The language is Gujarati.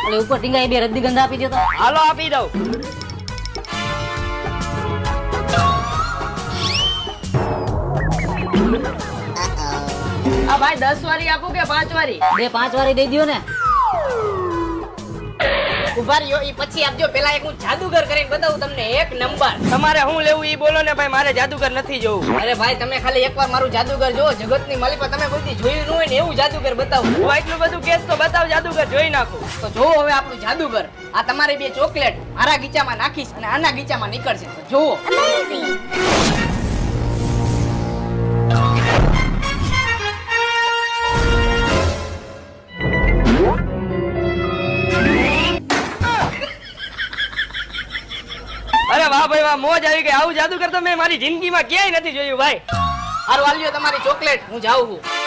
એટલે ઉપર ટીંગા બે રદ્દી ગંધ આપી દો તો. હાલો આપી દઉં. આ ભાઈ 10 વાળી આપું કે 5 વાળી? બે 5 વાળી દઈ દો ને. ઉભા રહ્યો ઈ પછી આપજો. પેલા એક હું જાદુગર કરીને બતાવું તમને એક નંબર. તમારે શું લેવું ઈ બોલો ને ભાઈ, મારે જાદુગર નથી જોવું. અરે ભાઈ તમે ખાલી એકવાર મારું જાદુગર જોવો. જગતની માલિકા તમે કોઈ દી જોયું ન હોય ને એવું જાદુગર બતાવું. હું એટલું બધું કેસ તો બતાવ, જાદુગર જોઈ નાખું. તો જોવો હવે આપણું જાદુગર. આ તમારી બે ચોકલેટ મારા ગીચામાં નાખીશ અને આના ગીચામાં નીકળશે. તો જોવો. અરે વાહ ભાઈ વાહ, મોજ આવી ગઈ. આવું જાદુગર તો મેં મારી જિંદગીમાં ક્યાંય નથી જોયું ભાઈ. હારું હાલ્યો તમારી ચોકલેટ. હું જાઉં છું.